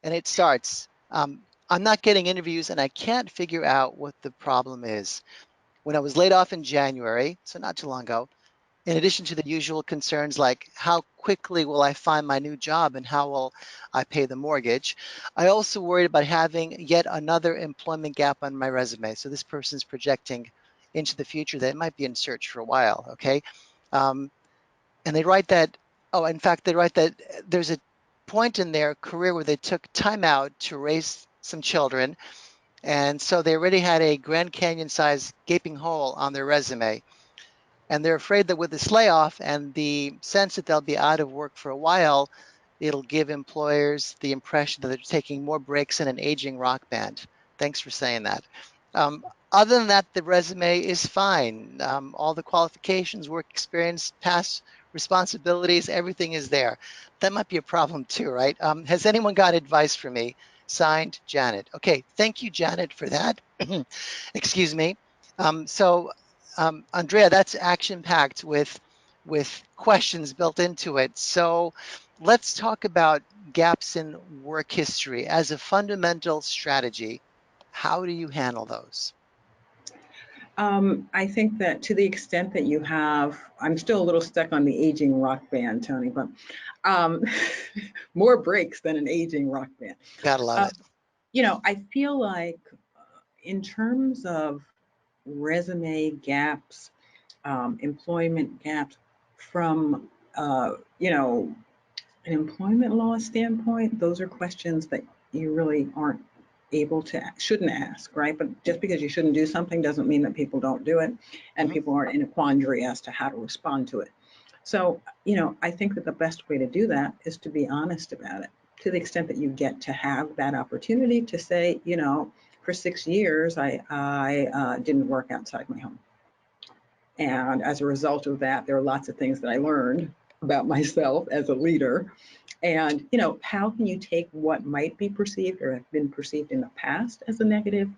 and it starts. I'm not getting interviews and I can't figure out what the problem is. When I was laid off in January, so not too long ago, in addition to the usual concerns like how quickly will I find my new job and how will I pay the mortgage, I also worried about having yet another employment gap on my resume. So this person's projecting into the future that it might be in search for a while, okay? Um, and they write that, oh, in fact, they write that there's a point in their career where they took time out to raise some children. And so they already had a Grand Canyon sized gaping hole on their resume. And they're afraid that with this layoff and the sense that they'll be out of work for a while, it'll give employers the impression that they're taking more breaks in an aging rock band. Thanks for saying that. Um, Other than that, the resume is fine. All the qualifications, work experience, past responsibilities, everything is there. That might be a problem too, right? Has anyone got advice for me? Signed, Janet. Okay, thank you, Janet, for that. Excuse me. So Andrea, that's action packed with questions built into it. So let's talk about gaps in work history as a fundamental strategy. How do you handle those? I think that to the extent that you have, I'm still a little stuck on the aging rock band, Tony, but um, more breaks than an aging rock band. Gotta love Uh, it. I feel like in terms of resume gaps, employment gaps from, an employment law standpoint, those are questions that you really aren't able to, shouldn't ask, right? But just because you shouldn't do something doesn't mean that people don't do it and Mhm. people aren't in a quandary as to how to respond to it. So, I think that the best way to do that is to be honest about it to the extent that you get to have that opportunity to say, for 6 years, I didn't work outside my home. And as a result of that, there are lots of things that I learned about myself as a leader. And, how can you take what might be perceived or have been perceived in the past as a negative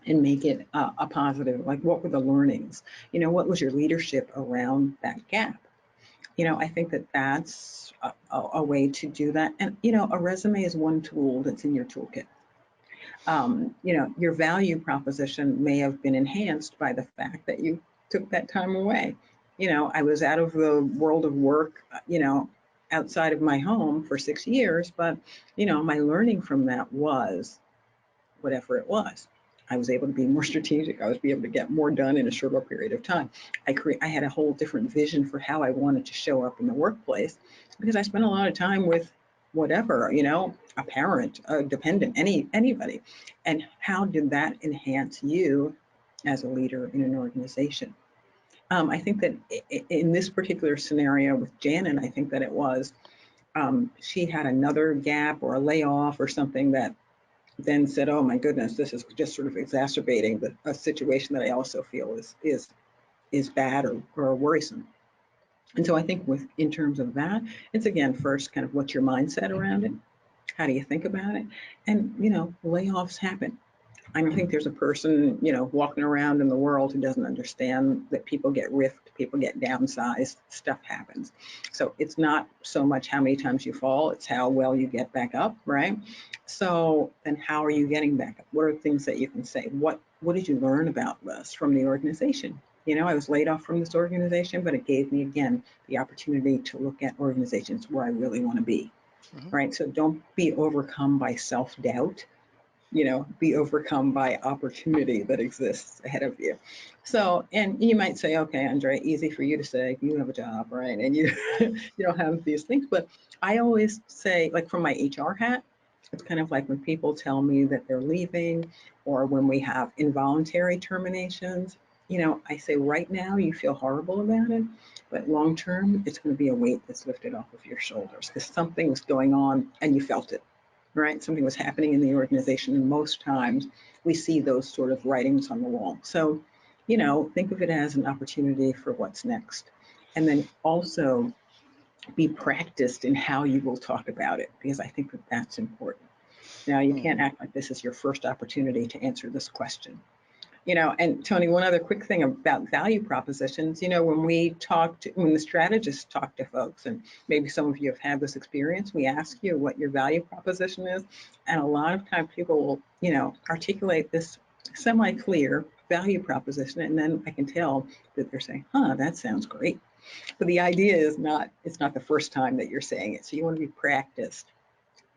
and make it a positive? Like, what were the learnings? What was your leadership around that gap? I think that that's a way to do that. And, a resume is one tool that's in your toolkit. Your value proposition may have been enhanced by the fact that you took that time away. I was out of the world of work, outside of my home for 6 years, but, my learning from that was whatever it was. I was able to be more strategic. I was able to get more done in a shorter period of time. I had a whole different vision for how I wanted to show up in the workplace because I spent a lot of time with whatever, a parent, a dependent, anybody. And how did that enhance you as a leader in an organization? I think that in this particular scenario with Janet, I think that it was she had another gap or a layoff or something that then said, "Oh my goodness, this is just sort of exacerbating a situation that I also feel is bad or worrisome." And so I think with in terms of that, it's again first kind of what's your mindset around it, how do you think about it, and layoffs happen. I don't think there's a person, walking around in the world who doesn't understand that people get riffed, people get downsized, stuff happens. So it's not so much how many times you fall, it's how well you get back up, right? So then how are you getting back up? What are things that you can say? What did you learn about this from the organization? I was laid off from this organization, but it gave me again the opportunity to look at organizations where I really want to be, Mhm. right? So don't be overcome by self-doubt, be overcome by opportunity that exists ahead of you. So, and you might say, okay, Andre, easy for you to say, you have a job, right? And you you don't have these things. But I always say, like from my HR hat, it's kind of like when people tell me that they're leaving or when we have involuntary terminations, I say right now you feel horrible about it, but long term, it's going to be a weight that's lifted off of your shoulders because something's going on and you felt it, right? Something was happening in the organization. And most times we see those sort of writings on the wall. So, think of it as an opportunity for what's next. And then also be practiced in how you will talk about it, because I think that that's important. Now, you Hmm. can't act like this is your first opportunity to answer this question. And Tony, one other quick thing about value propositions, when the strategists talk to folks, and maybe some of you have had this experience, we ask you what your value proposition is. And a lot of times people will, articulate this semi-clear value proposition. And then I can tell that they're saying, that sounds great. But the idea is it's not the first time that you're saying it. So you want to be practiced.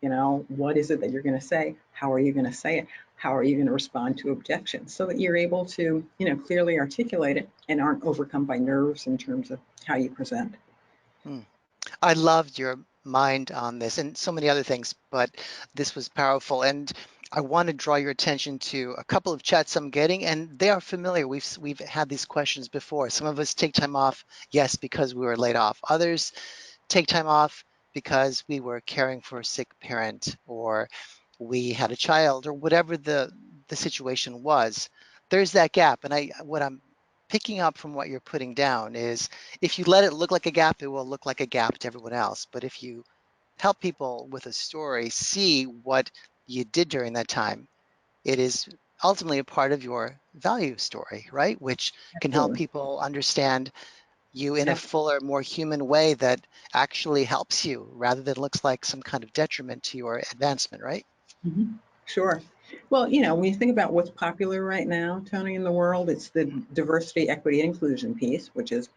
What is it that you're going to say? How are you going to say it? How are you going to respond to objections so that you're able to, clearly articulate it and aren't overcome by nerves in terms of how you present. Hmm. I loved your mind on this and so many other things, but this was powerful. And I want to draw your attention to a couple of chats I'm getting, and they are familiar. We've had these questions before. Some of us take time off, yes, because we were laid off. Others take time off because we were caring for a sick parent or we had a child or whatever the situation was. There's that gap. And what I'm picking up from what you're putting down is if you let it look like a gap, it will look like a gap to everyone else. But if you help people with a story see what you did during that time, it is ultimately a part of your value story, right? Which can help Absolutely. people understand you in a Yep. fuller, more human way that actually helps you rather than looks like some kind of detriment to your advancement, right? Mhm. Sure. Well, when you think about what's popular right now, Tony, in the world, it's the diversity, equity, and inclusion piece, which is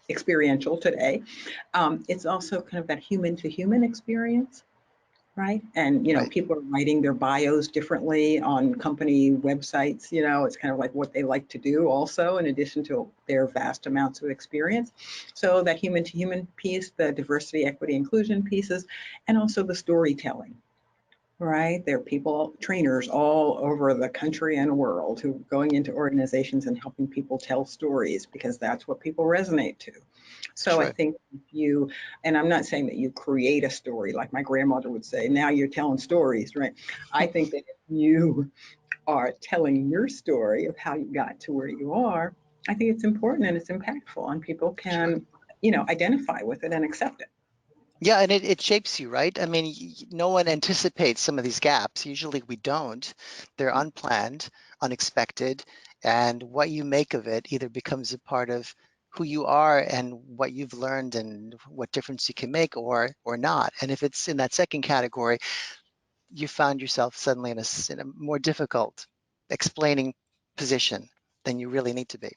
experiential today. It's also kind of that human to human experience, right? And, Right. people are writing their bios differently on company websites. It's kind of like what they like to do also, in addition to their vast amounts of experience. So that human to human piece, the diversity, equity, inclusion pieces, and also the storytelling. Right. There are people, trainers all over the country and world who are going into organizations and helping people tell stories because that's what people resonate to. So I True. think if you, and I'm not saying that you create a story like my grandmother would say, now you're telling stories, right? I think that if you are telling your story of how you got to where you are, I think it's important and it's impactful and people Sure. can, identify with it and accept it. Yeah, and it shapes you, right? I mean, no one anticipates some of these gaps. Usually we don't. They're unplanned, unexpected, and what you make of it either becomes a part of who you are and what you've learned and what difference you can make or not. And if it's in that second category, you found yourself suddenly in a more difficult explaining position than you really need to be.